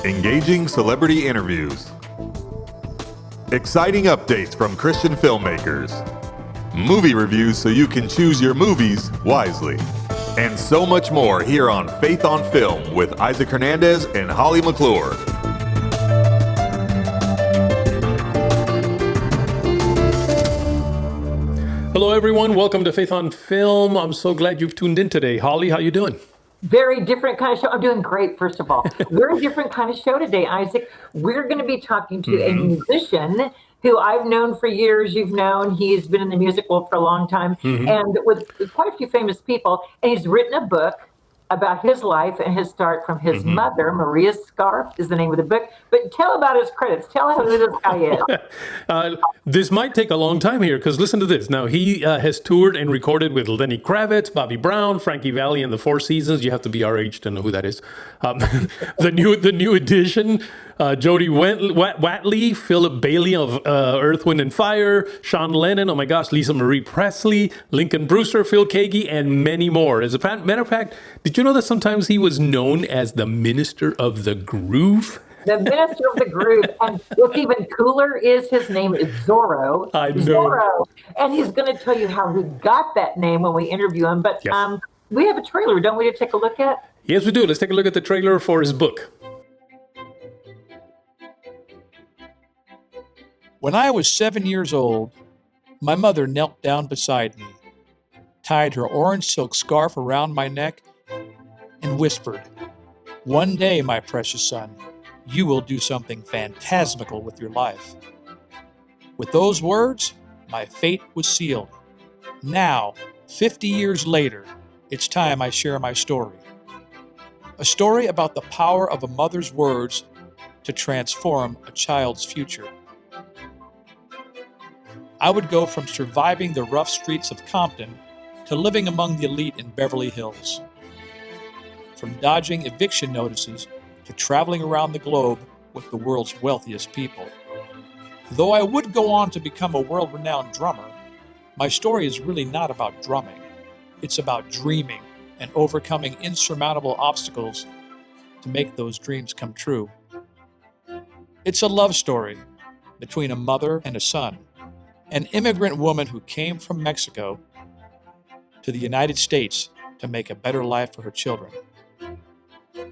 engaging celebrity interviews, exciting updates from Christian filmmakers, movie reviews so you can choose your movies wisely, and so much more here on Faith on Film with Isaac Hernandez and Holly McClure. Hello, everyone. Welcome to Faith on Film. I'm so glad you've tuned in today. Holly, how you doing? Very different kind of show. I'm doing great, first of all. We're a different kind of show today, Isaac. We're going to be talking to a musician who I've known for years. You've known. He's been in the music world for a long time and with quite a few famous people. And he's written a book about his life and his start from his mother. Maria's Scarf is the name of the book. But tell about his credits. Tell who this guy is. This might take a long time here because listen to this. Now, he has toured and recorded with Lenny Kravitz, Bobby Brown, Frankie Valli, and the Four Seasons. You have to be our age to know who that is. The new edition, Jody Watley, Philip Bayley of Earth, Wind, and Fire, Sean Lennon, oh my gosh, Lisa Marie Pressley, Lincoln Brewster, Phil Kagi, and many more. As a matter of fact, did you know that sometimes he was known as the Minister of the Groove? The Minister of the Groove. And what's even cooler is his name is Zorro. I know. Zorro. And he's going to tell you how he got that name when we interview him. But yes. We have a trailer, don't we, to take a look at? Yes, we do. Let's take a look at the trailer for his book. When I was 7 years old, my mother knelt down beside me, tied her orange silk scarf around my neck, and whispered, "One day, my precious son, you will do something phantasmical with your life." With those words, my fate was sealed. Now, 50 years later, it's time I share my story. A story about the power of a mother's words to transform a child's future. I would go from surviving the rough streets of Compton to living among the elite in Beverly Hills. From dodging eviction notices to traveling around the globe with the world's wealthiest people. Though I would go on to become a world-renowned drummer, my story is really not about drumming. It's about dreaming and overcoming insurmountable obstacles to make those dreams come true. It's a love story between a mother and a son, an immigrant woman who came from Mexico to the United States to make a better life for her children.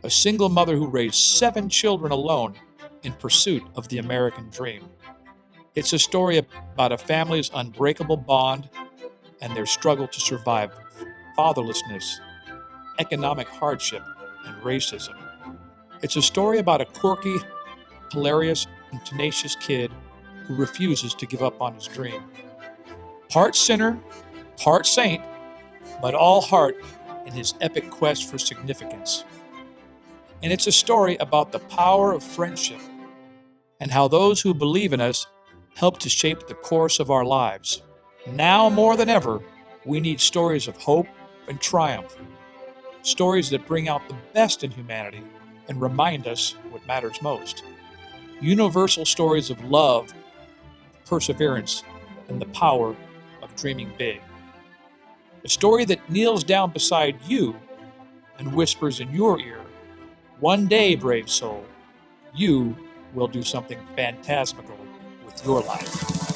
A single mother who raised 7 children alone in pursuit of the American dream. It's a story about a family's unbreakable bond and their struggle to survive fatherlessness, economic hardship, and racism. It's a story about a quirky, hilarious, and tenacious kid who refuses to give up on his dream. Part sinner, part saint, but all heart in his epic quest for significance. And it's a story about the power of friendship and how those who believe in us help to shape the course of our lives. Now more than ever, we need stories of hope and triumph, stories that bring out the best in humanity and remind us what matters most. Universal stories of love, perseverance, and the power of dreaming big. A story that kneels down beside you and whispers in your ear, "One day, brave soul, you will do something phantasmical with your life."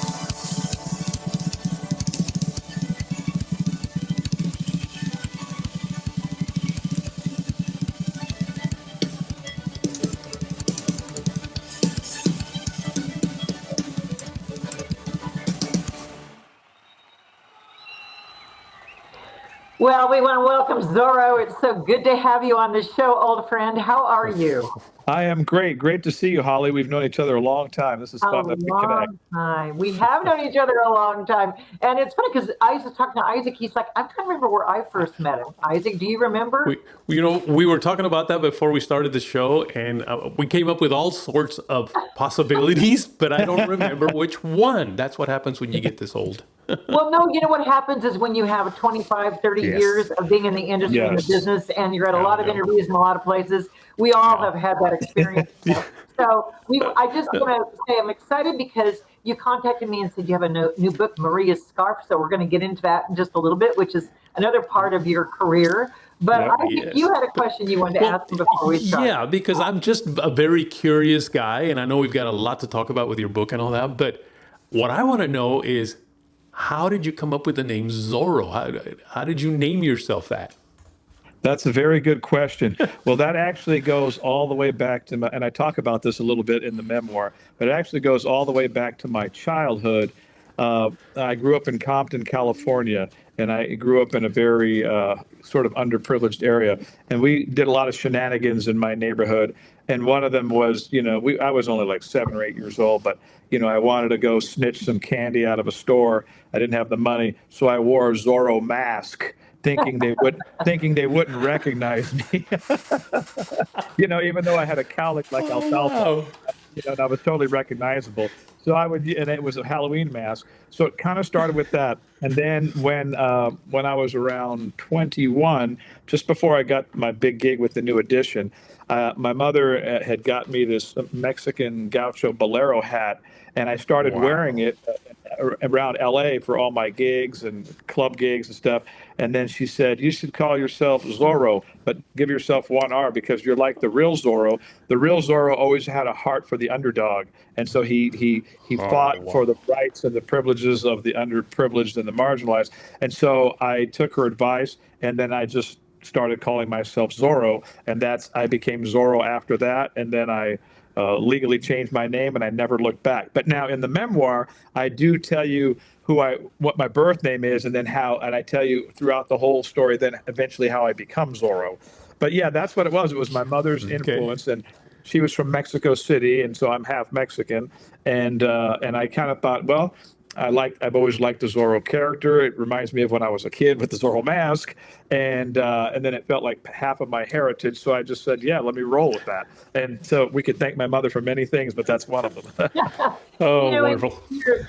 Well, we want to welcome Zorro. It's so good to have you on the show, old friend. How are you? I am great. Great to see you, Holly. We've known each other a long time. This is fun to connect. Time. We have known each other a long time. And it's funny because I was talking to Isaac. He's like, I'm trying to remember where I first met him. Isaac, do you remember? We were talking about that before we started the show, and we came up with all sorts of possibilities, but I don't remember which one. That's what happens when you get this old. Well, no, you know what happens is when you have 25, 30 years of being in the industry and the business, and you're at a lot of interviews in a lot of places, we all have had that experience. So I just want to say I'm excited because you contacted me and said you have a new book, Maria's Scarf. So we're going to get into that in just a little bit, which is another part of your career. But Yep. I think Yes. you had a question you wanted to ask him before we start. Yeah, because I'm just a very curious guy, and I know we've got a lot to talk about with your book and all that. But what I want to know is, how did you come up with the name Zorro? How did you name yourself that? That's a very good question. Well, that actually goes all the way back to and I talk about this a little bit in the memoir, but it actually goes all the way back to my childhood. I grew up in Compton, California, and I grew up in a very sort of underprivileged area. And we did a lot of shenanigans in my neighborhood. And one of them was, I was only like 7 or 8 years old, but, I wanted to go snitch some candy out of a store. I didn't have the money, so I wore a Zorro mask, thinking they wouldn't recognize me. Even though I had a cowlick like alfalfa, Wow. and I was totally recognizable. So and it was a Halloween mask. So it kind of started with that. And then when I was around 21, just before I got my big gig with the New Edition, my mother had got me this Mexican gaucho bolero hat, and I started wearing it around LA for all my gigs and club gigs and stuff. And then she said, "You should call yourself Zorro, but give yourself one R because you're like the real Zorro. The real Zorro always had a heart for the underdog, and so he fought for the rights and the privileges of the underprivileged and the marginalized." And so I took her advice, and then I just started calling myself Zorro, and I became Zorro after that. And then I legally changed my name, and I never looked back. But now in the memoir, I do tell you what my birth name is, and then and I tell you throughout the whole story, then eventually how I become Zorro. But yeah, that's what it was. It was my mother's influence, and she was from Mexico City, and so I'm half Mexican. And I kind of thought, well, I've always liked the Zorro character. It reminds me of when I was a kid with the Zorro mask, and then it felt like half of my heritage. So I just said, yeah, let me roll with that. And so we could thank my mother for many things, but that's one of them. Oh, wonderful.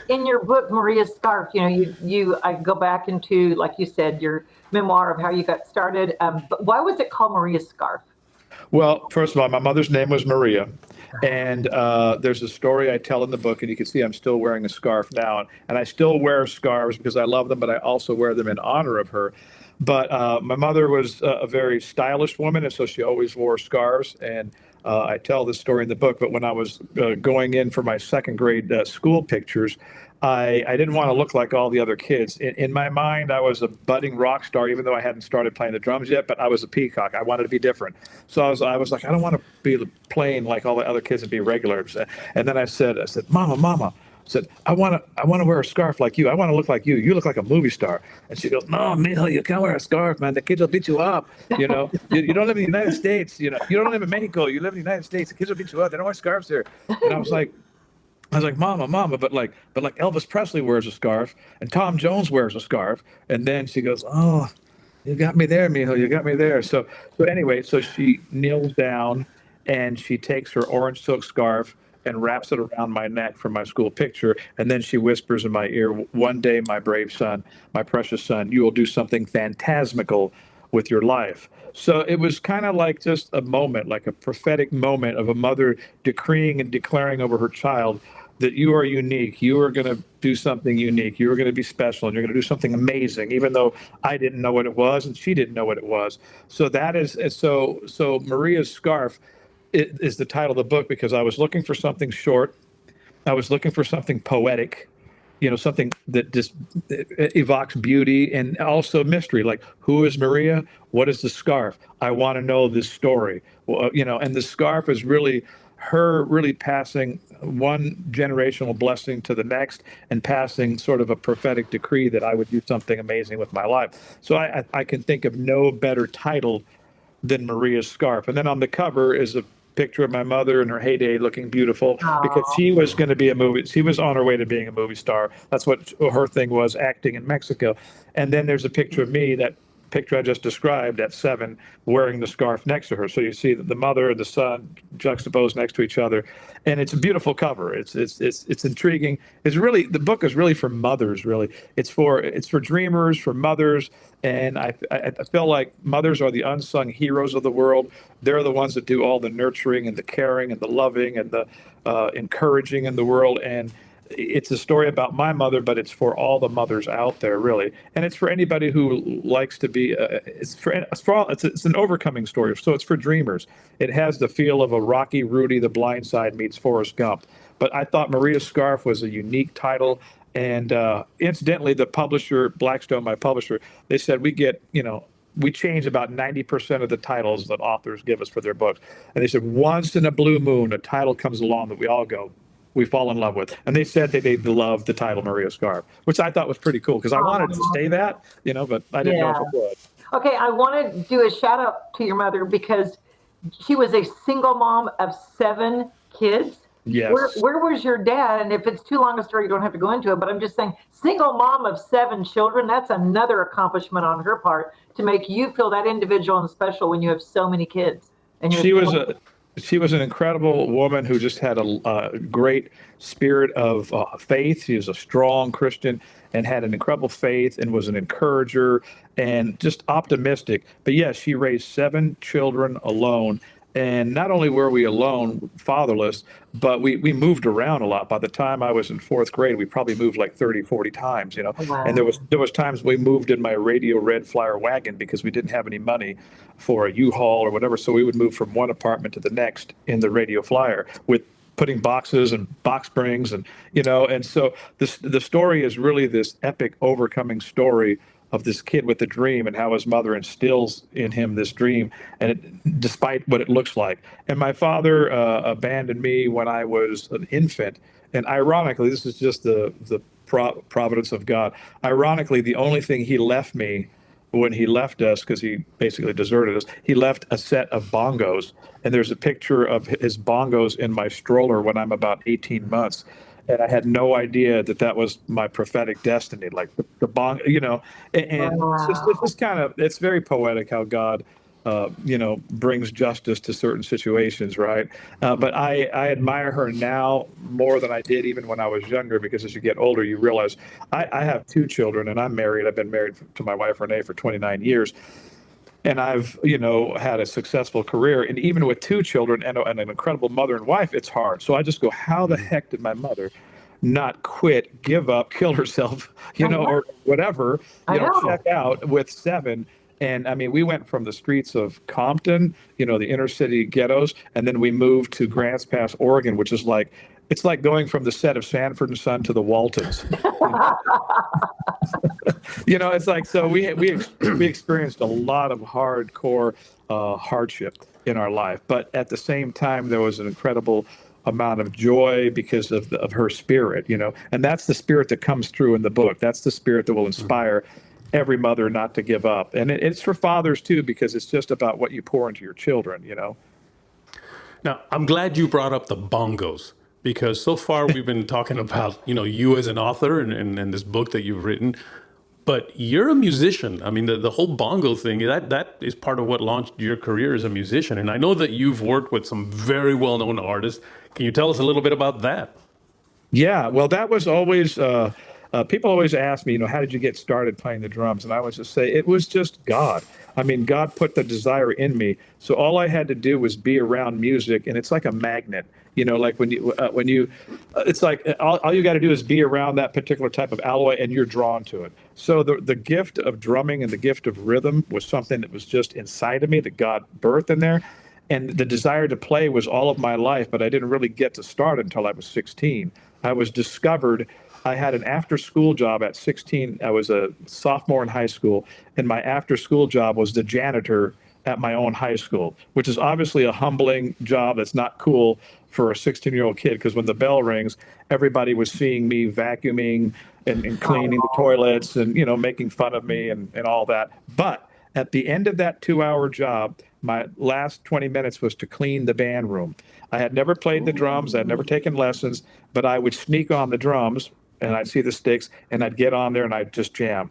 In your book, Maria's Scarf, I go back into, like you said, your memoir of how you got started. But why was it called Maria's Scarf? Well, first of all, my mother's name was Maria. And there's a story I tell in the book, and you can see I'm still wearing a scarf now. And I still wear scarves because I love them, but I also wear them in honor of her. But my mother was a very stylish woman, and so she always wore scarves. And I tell this story in the book, but when I was going in for my second grade school pictures, I didn't want to look like all the other kids. In my mind, I was a budding rock star, even though I hadn't started playing the drums yet, but I was a peacock. I wanted to be different. So I was like, I don't want to be playing like all the other kids and be regulars. And then I said, Mama, I want to wear a scarf like you. I want to look like you. You look like a movie star. And she goes, no, mijo, you can't wear a scarf, man. The kids will beat you up. You don't live in the United States. You don't live in Mexico. You live in the United States. The kids will beat you up. They don't wear scarves here. And I was like, Mama, but like Elvis Presley wears a scarf and Tom Jones wears a scarf. And then she goes, oh, you got me there, mijo. You got me there. So anyway, so she kneels down and she takes her orange silk scarf and wraps it around my neck for my school picture. And then she whispers in my ear, one day, my brave son, my precious son, you will do something phantasmical with your life. So it was kind of like just a moment, like a prophetic moment of a mother decreeing and declaring over her child that you are unique. You are going to do something unique. You are going to be special, and you're going to do something amazing, even though I didn't know what it was and she didn't know what it was. So that is so Maria's Scarf is the title of the book because I was looking for something short. I was looking for something poetic, something that just evokes beauty and also mystery. Like, who is Maria? What is the scarf? I want to know this story. Well, and the scarf is really her really passing one generational blessing to the next and passing sort of a prophetic decree that I would do something amazing with my life. So I can think of no better title than Maria's Scarf. And then on the cover is a picture of my mother in her heyday looking beautiful because she was going to be she was on her way to being a movie star. That's what her thing was, acting in Mexico. And then there's a picture of me, that picture I just described at 7, wearing the scarf next to her. So you see the mother and the son juxtaposed next to each other, and it's a beautiful cover. It's intriguing. It's really, the book is really for mothers. Really, it's for dreamers, for mothers, and I feel like mothers are the unsung heroes of the world. They're the ones that do all the nurturing and the caring and the loving and the encouraging in the world. And it's a story about my mother, but it's for all the mothers out there, really, and it's for anybody who likes to be. It's an overcoming story, so it's for dreamers. It has the feel of a Rocky Rudy, The Blind Side meets Forrest Gump. But I thought Maria's Scarf was a unique title. And incidentally, the publisher, Blackstone, my publisher, they said we get, we change about 90% of the titles that authors give us for their books. And they said once in a blue moon, a title comes along that we fall in love with. And they said that they loved the title Maria's Scarf, which I thought was pretty cool because I wanted to say that, but I didn't know if it would. Okay, I want to do a shout out to your mother because she was a single mom of 7 kids. Yes. Where was your dad? And if it's too long a story, you don't have to go into it. But I'm just saying, single mom of 7 children, that's another accomplishment on her part to make you feel that individual and special when you have so many kids. And she was an incredible woman who just had a great spirit of faith. She was a strong Christian and had an incredible faith and was an encourager and just optimistic. But yes, she raised 7 children alone. And not only were we alone, fatherless, but we moved around a lot. By the time I was in 4th grade, we probably moved like 30, 40 times, Wow. And there was times we moved in my Radio Red Flyer wagon because we didn't have any money for a U-Haul or whatever. So we would move from one apartment to the next in the Radio Flyer with putting boxes and box springs and so the story is really this epic overcoming story of this kid with a dream and how his mother instills in him this dream, and despite what it looks like. And my father abandoned me when I was an infant. And ironically, this is just the providence of God. Ironically, the only thing he left me when he left us, because he basically deserted us, he left a set of bongos. And there's a picture of his bongos in my stroller when I'm about 18 months. And I had no idea that was my prophetic destiny, like the bong, and Wow. it's very poetic how God, brings justice to certain situations, right? But I admire her now more than I did even when I was younger, because as you get older, you realize I have 2 children and I'm married. I've been married to my wife, Renee, for 29 years. And I've, had a successful career. And even with 2 children and an incredible mother and wife, it's hard. So I just go, how the heck did my mother not quit, give up, kill herself, or whatever, check out with 7? And I mean, we went from the streets of Compton, the inner city ghettos, and then we moved to Grants Pass, Oregon, which is like, it's like going from the set of Sanford and Son to the Waltons. It's like, so we experienced a lot of hardcore hardship in our life, but at the same time, there was an incredible amount of joy because of her spirit, and that's the spirit that comes through in the book. That's the spirit that will inspire every mother not to give up. And it's for fathers too, because it's just about what you pour into your children, Now, I'm glad you brought up the bongos, because so far we've been talking about, you as an author and this book that you've written, but you're a musician. I mean, the whole bongo thing, that is part of what launched your career as a musician. And I know that you've worked with some very well-known artists. Can you tell us a little bit about that? Yeah, well, that was always, people always ask me, how did you get started playing the drums? And I always just say, it was just God. I mean, God put the desire in me. So all I had to do was be around music, and it's like a magnet. Like when you, it's like all you got to do is be around that particular type of alloy, and you're drawn to it. So the gift of drumming and the gift of rhythm was something that was just inside of me that God birthed in there. And the desire to play was all of my life, but I didn't really get to start until I was 16. I was discovered. I had an after-school job at 16. I was a sophomore in high school, and my after-school job was the janitor at my own high school, which is obviously a humbling job that's not cool for a 16-year-old kid, because when the bell rings, everybody was seeing me vacuuming and cleaning the toilets and, making fun of me and all that. But at the end of that 2-hour job, my last 20 minutes was to clean the band room. I had never played the drums. I had never taken lessons, but I would sneak on the drums and I'd see the sticks and I'd get on there and I'd just jam.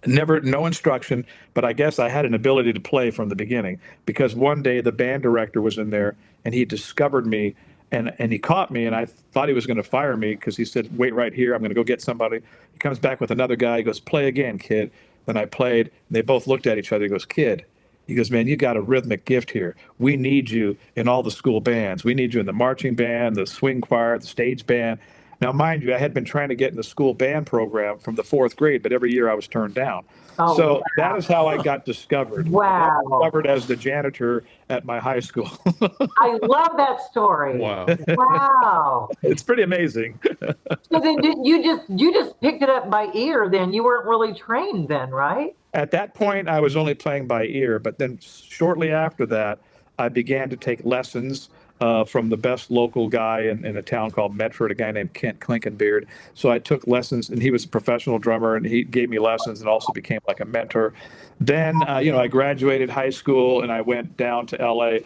No instruction, but I guess I had an ability to play from the beginning, because one day the band director was in there and he discovered me and he caught me, and I thought he was going to fire me because he said, wait right here, I'm going to go get somebody. He comes back with another guy. He goes, play again, kid. Then I played, and they both looked at each other. He goes, kid. He goes, man, you got a rhythmic gift here. We need you in all the school bands. We need you in the marching band, the swing choir, the stage band. Now, mind you, I had been trying to get in the school band program from the 4th grade, but every year I was turned down. Oh, So wow. that is how I got discovered. I Wow. got discovered as the janitor at my high school. I love that story. Wow. Wow. It's pretty amazing. So then you just picked it up by ear then. You weren't really trained then, right? At that point, I was only playing by ear, but then shortly after that, I began to take lessons from the best local guy in a town called Medford, a guy named Kent Klinkenbeard. So I took lessons, and he was a professional drummer, and he gave me lessons and also became like a mentor. Then, I graduated high school, and I went down to LA.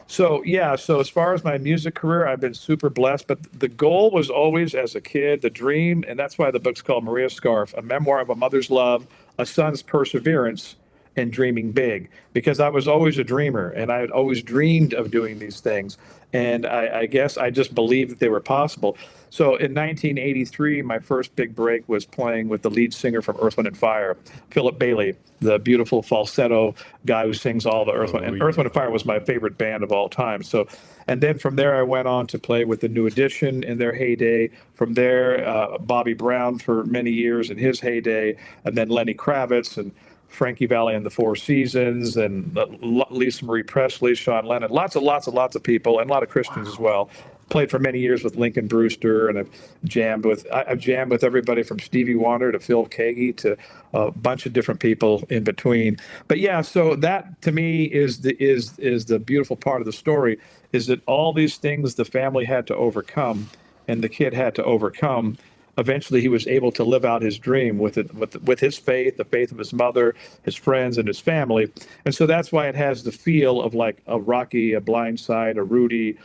So, yeah, so as far as my music career, I've been super blessed, but the goal was always, as a kid, the dream, and that's why the book's called Maria's Scarf, a memoir of a mother's love, a son's perseverance, and dreaming big, because I was always a dreamer and I had always dreamed of doing these things. And I guess I just believed that they were possible. So in 1983, my first big break was playing with the lead singer from Earth, Wind and Fire, Philip Bayley, the beautiful falsetto guy who sings all the Earth, Wind. And Earth, Wind and Fire was my favorite band of all time. So, and then from there, I went on to play with the New Edition in their heyday. From there, Bobby Brown for many years in his heyday, and then Lenny Kravitz and Frankie Valli and the Four Seasons, and Lisa Marie Pressley, Sean Lennon, lots of people, and a lot of Christians as well. Played for many years with Lincoln Brewster, and I've jammed with everybody from Stevie Wonder to Phil Keaggy to a bunch of different people in between. But yeah, so that to me is the beautiful part of the story, is that all these things the family had to overcome and the kid had to overcome. Eventually, he was able to live out his dream with his faith, the faith of his mother, his friends, and his family. And so that's why it has the feel of like a Rocky, a Blindside, a Rudy,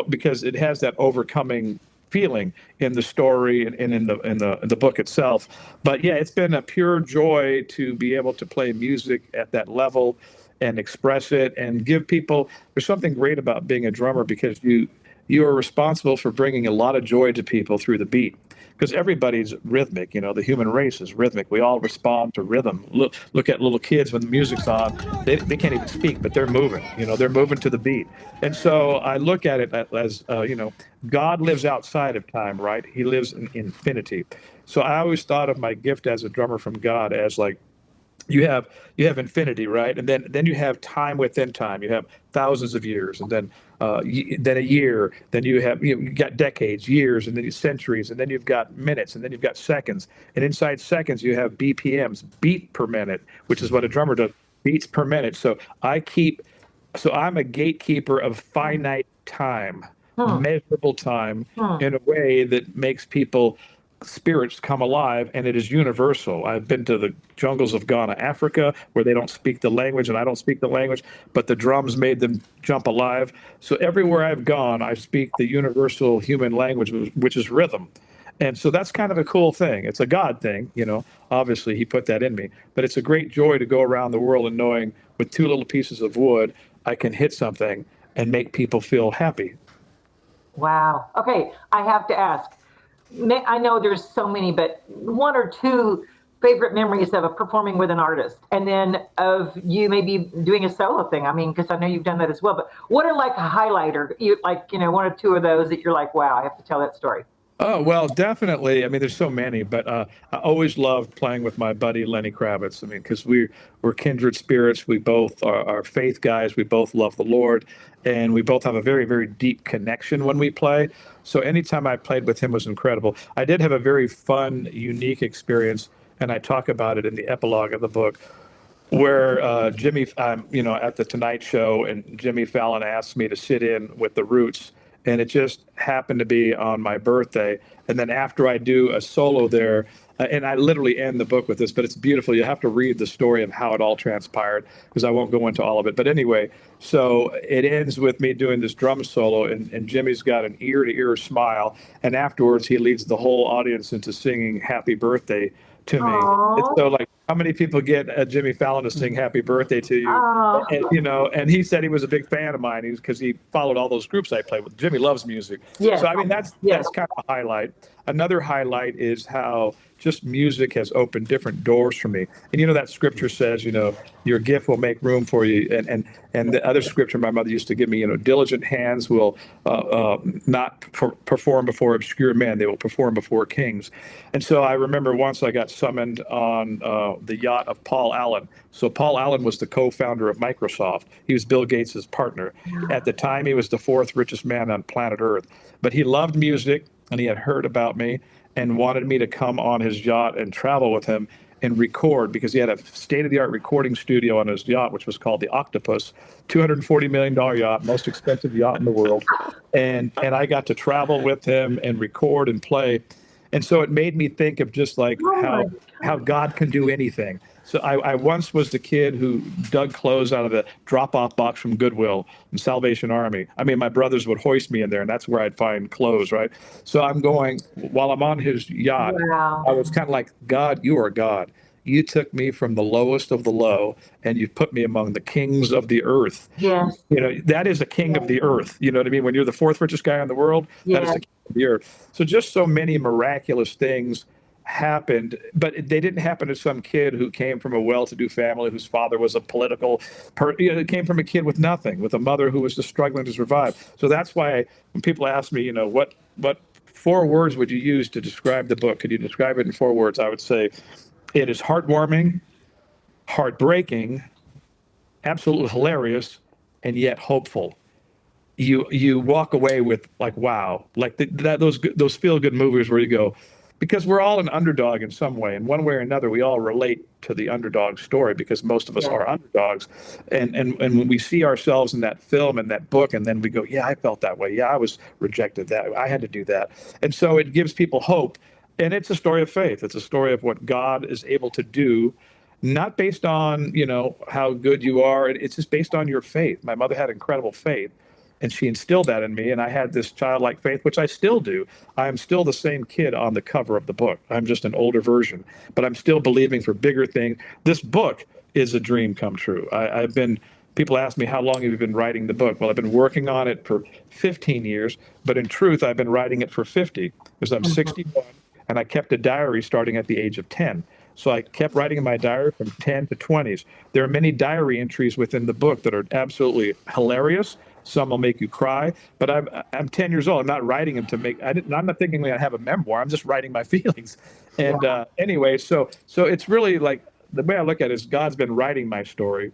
because it has that overcoming feeling in the story and in the book itself. But yeah, it's been a pure joy to be able to play music at that level and express it and give people. There's something great about being a drummer, because you are responsible for bringing a lot of joy to people through the beat. Because everybody's rhythmic, the human race is rhythmic. We all respond to rhythm. Look at little kids when the music's on, they can't even speak, but they're moving, they're moving to the beat. And so I look at it as, God lives outside of time, right? He lives in infinity. So I always thought of my gift as a drummer from God as like, you have infinity, right? And then you have time within time. You have thousands of years, and then a year. Then you got decades, years, and then centuries, and then you've got minutes, and then you've got seconds. And inside seconds, you have BPMs, beat per minute, which is what a drummer does, beats per minute. So I'm a gatekeeper of finite time, measurable time, in a way that makes people spirits come alive, and it is universal. I've been to the jungles of Ghana, Africa, where they don't speak the language, and I don't speak the language, but the drums made them jump alive. So everywhere I've gone, I speak the universal human language, which is rhythm. And so that's kind of a cool thing. It's a God thing, obviously he put that in me, but it's a great joy to go around the world and knowing with two little pieces of wood, I can hit something and make people feel happy. Wow. Okay, I have to ask. I know there's so many, but one or two favorite memories of performing with an artist, and then of you maybe doing a solo thing. I mean, because I know you've done that as well. But what are like a highlighter? One or two of those that you're like, wow, I have to tell that story. Oh, well, definitely. I mean, there's so many, but I always loved playing with my buddy Lenny Kravitz. I mean, because we're kindred spirits. We both are faith guys. We both love the Lord, and we both have a very, very deep connection when we play. So anytime I played with him was incredible. I did have a very fun, unique experience, and I talk about it in the epilogue of the book, where Jimmy, at the Tonight Show, and Jimmy Fallon asked me to sit in with the Roots. And it just happened to be on my birthday. And then after I do a solo there, and I literally end the book with this, but it's beautiful. You have to read the story of how it all transpired, because I won't go into all of it. But anyway, so it ends with me doing this drum solo, and Jimmy's got an ear-to-ear smile. And afterwards, he leads the whole audience into singing Happy Birthday to me. And so, like, how many people get Jimmy Fallon to sing Happy Birthday to you? And he said he was a big fan of mine because he followed all those groups I played with. Jimmy loves music. Yes. So, I mean, that's kind of a highlight. another highlight is how just music has opened different doors for me. And you know that scripture says, your gift will make room for you. And the other scripture my mother used to give me, diligent hands will not perform before obscure men; they will perform before kings. And so I remember once I got summoned on the yacht of Paul Allen. So Paul Allen was the co-founder of Microsoft. He was Bill Gates' partner. At the time, he was the 4th richest man on planet Earth. But he loved music, and he had heard about me and wanted me to come on his yacht and travel with him and record, because he had a state-of-the-art recording studio on his yacht, which was called the Octopus, $240 million yacht, most expensive yacht in the world. And I got to travel with him and record and play. And so it made me think of just like how God can do anything. So I once was the kid who dug clothes out of the drop-off box from Goodwill and Salvation Army. I mean, my brothers would hoist me in there, and that's where I'd find clothes, right? So I'm going, while I'm on his yacht, I was kind of like, God, you are God. You took me from the lowest of the low, and you put me among the kings of the earth. Yes. That is a king of the earth. You know what I mean? When you're the 4th richest guy in the world, that is the king of the earth. So just so many miraculous things happened, but they didn't happen to some kid who came from a well-to-do family whose father was a political it came from a kid with nothing, with a mother who was just struggling to survive. So that's why when people ask me, what 4 words would you use to describe the book? Could you describe it in 4 words? I would say it is heartwarming, heartbreaking, absolutely hilarious, and yet hopeful. You walk away with like, wow, like those feel-good movies where you go, because we're all an underdog in some way. In one way or another, we all relate to the underdog story because most of us are underdogs. And when we see ourselves in that film and that book, and then we go, yeah, I felt that way. Yeah, I was rejected. That I had to do that. And so it gives people hope. And it's a story of faith. It's a story of what God is able to do, not based on, how good you are. It's just based on your faith. My mother had incredible faith, and she instilled that in me, and I had this childlike faith, which I still do. I am still the same kid on the cover of the book. I'm just an older version, but I'm still believing for bigger things. This book is a dream come true. People ask me, how long have you been writing the book? Well, I've been working on it for 15 years, but in truth, I've been writing it for 50, because I'm 61, and I kept a diary starting at the age of 10. So I kept writing in my diary from 10 to 20s. There are many diary entries within the book that are absolutely hilarious. Some will make you cry, but I'm 10 years old. I'm not writing them to make. I'm not thinking I have a memoir. I'm just writing my feelings. And anyway, so it's really like the way I look at it is God's been writing my story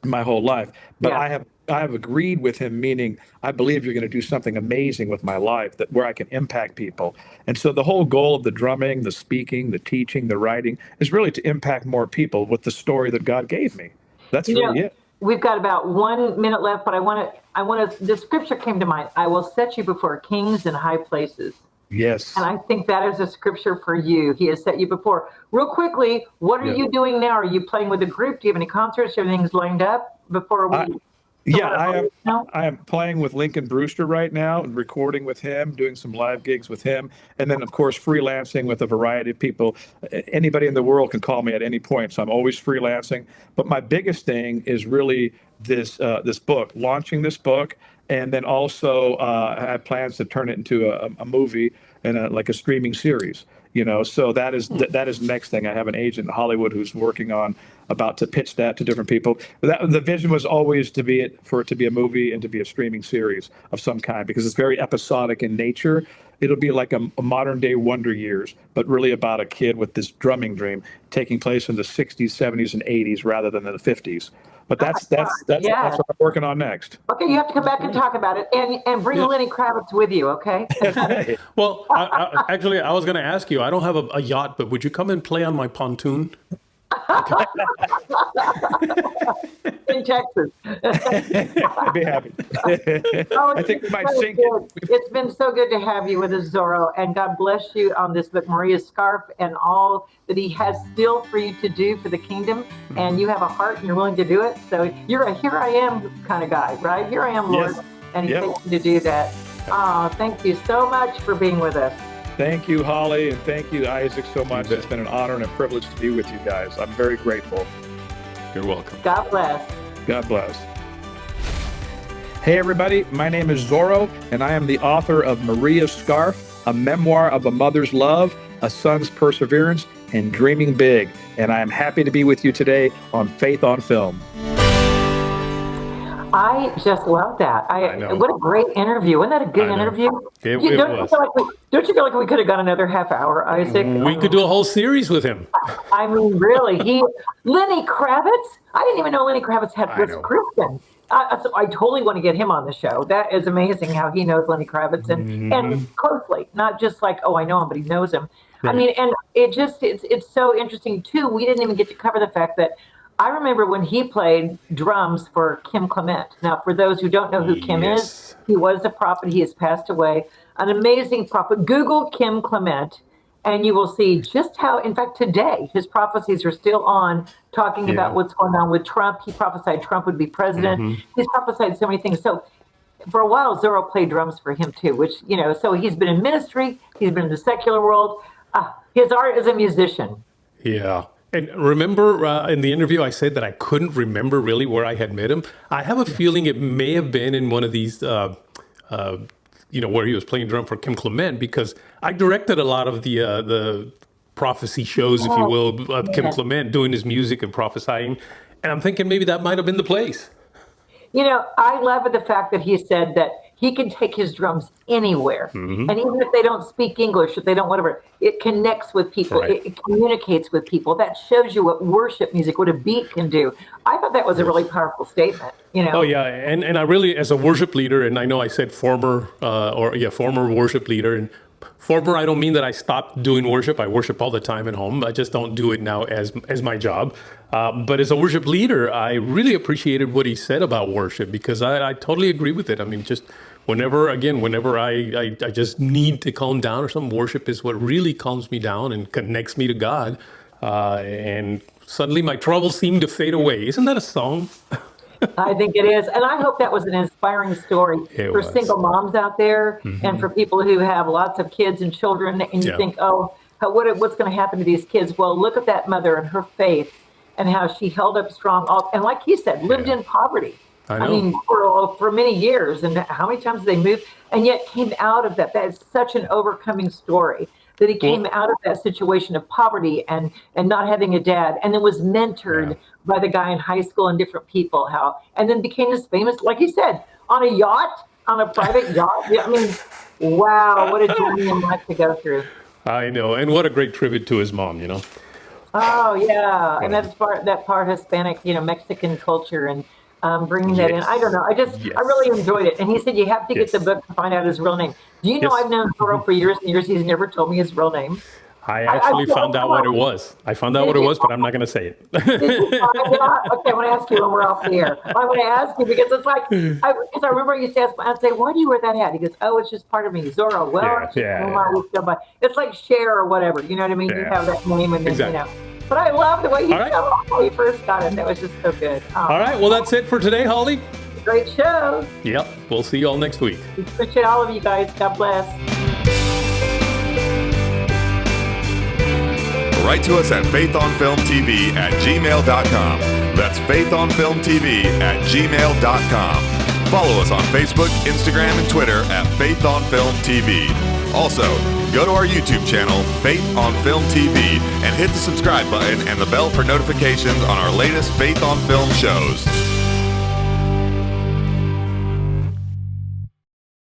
my whole life, but I have agreed with him, meaning I believe you're going to do something amazing with my life where I can impact people. And so the whole goal of the drumming, the speaking, the teaching, the writing is really to impact more people with the story that God gave me. That's really it. We've got about 1 minute left, but I want to, the scripture came to mind. I will set you before kings in high places. Yes. And I think that is a scripture for you. He has set you before. Real quickly, what are you doing now? Are you playing with a group? Do you have any concerts? Everything's lined up before we... I am playing with Lincoln Brewster right now and recording with him, doing some live gigs with him. And then, of course, freelancing with a variety of people. Anybody in the world can call me at any point, so I'm always freelancing. But my biggest thing is really this book, launching this book. And then also I have plans to turn it into a movie and like a streaming series. So that is the next thing. I have an agent in Hollywood who's working on about to pitch that to different people. The vision was always for it to be a movie and to be a streaming series of some kind, because it's very episodic in nature. It'll be like a modern day Wonder Years, but really about a kid with this drumming dream taking place in the 60s, 70s, and 80s rather than in the 50s. But that's what I'm working on next. Okay, you have to come back and talk about it, and bring Lenny Kravitz with you, okay? Well, I was going to ask you, I don't have a yacht, but would you come and play on my pontoon? In Texas. I'd be happy. I think we might sink it. It's been so good to have you with us, Zorro, and God bless you on this book, Maria's Scarf, and all that he has still for you to do for the kingdom. And you have a heart and you're willing to do it. So you're a here I am kind of guy, right? Here I am, Lord. Yes. And he takes you to do that. Thank you so much for being with us. Thank you, Holly, and thank you, Isaac, so much. It's been an honor and a privilege to be with you guys. I'm very grateful. You're welcome. God bless. God bless. Hey, everybody. My name is Zorro, and I am the author of Maria's Scarf, a memoir of a mother's love, a son's perseverance, and dreaming big. And I am happy to be with you today on Faith on Film. I just love that. I know. What a great interview. Wasn't that a good interview? It don't was. Don't you feel like we could have got another half hour, Isaac? We could do a whole series with him. I mean, really, Lenny Kravitz. I didn't even know Lenny Kravitz was Christian. So I totally want to get him on the show. That is amazing how he knows Lenny Kravitz and closely, not just like, oh, I know him, but he knows him. Right. I mean, and it's so interesting too. We didn't even get to cover the fact that I remember when he played drums for Kim Clement. Now, for those who don't know who Kim is, he was a prophet. He has passed away. An amazing prophet. Google Kim Clement, and you will see just how, in fact, today, his prophecies are still on, talking about what's going on with Trump. He prophesied Trump would be president. He's prophesied so many things. So for a while, Zorro played drums for him too, which, so he's been in ministry. He's been in the secular world. His art as a musician. Yeah. And remember in the interview, I said that I couldn't remember really where I had met him. I have a feeling it may have been in one of these, where he was playing drum for Kim Clement, because I directed a lot of the prophecy shows, if you will, of Kim Clement doing his music and prophesying. And I'm thinking maybe that might have been the place. I love the fact that he said that he can take his drums anywhere. And even if they don't speak English, if they don't whatever, it connects with people. Right. It communicates with people. That shows you what worship music, what a beat can do. I thought that was a really powerful statement. Oh, yeah. And I really, as a worship leader, and I know I said former worship leader, and former, I don't mean that I stopped doing worship. I worship all the time at home. I just don't do it now as my job. But as a worship leader, I really appreciated what he said about worship, because I totally agree with it. I mean, just whenever I just need to calm down or something, worship is what really calms me down and connects me to God. And suddenly my troubles seem to fade away. Isn't that a song? I think it is. And I hope that was an inspiring story for single moms out there and for people who have lots of kids and children. And you think, what's going to happen to these kids? Well, look at that mother and her faith and how she held up strong. And like he said, lived in poverty. I mean, for many years. And how many times they moved and yet came out of that. That is such an overcoming story. That he came out of that situation of poverty and not having a dad, and then was mentored by the guy in high school and different people, and then became this famous, like he said, on a private yacht. I mean, wow, what a journey in life to go through. I know, and what a great tribute to his mom, Oh yeah, and that part Hispanic, Mexican culture and bringing that in. I don't know. I really enjoyed it. And he said you have to get the book to find out his real name. Do you know I've known Zorro for years and years. He's never told me his real name. I actually found out what it was. I found out what it was, but I'm not going to say it. Did you find out? Okay, I want to ask you when we're off the air. I want to ask you because it's like, because I remember I used to ask, I'd say, why do you wear that hat? He goes, oh, it's just part of me. Zorro. Well, it's like Cher or whatever. You know what I mean? You have that name and then, But I love the way he told how he first got it. That was just so good. All right. Well, that's it for today, Holly. Great show. Yep. We'll see you all next week. We appreciate all of you guys. God bless. Write to us at faithonfilmtv@gmail.com. That's faithonfilmtv@gmail.com. Follow us on Facebook, Instagram, and Twitter at Faith on Film TV. Also, go to our YouTube channel, Faith on Film TV, and hit the subscribe button and the bell for notifications on our latest Faith on Film shows.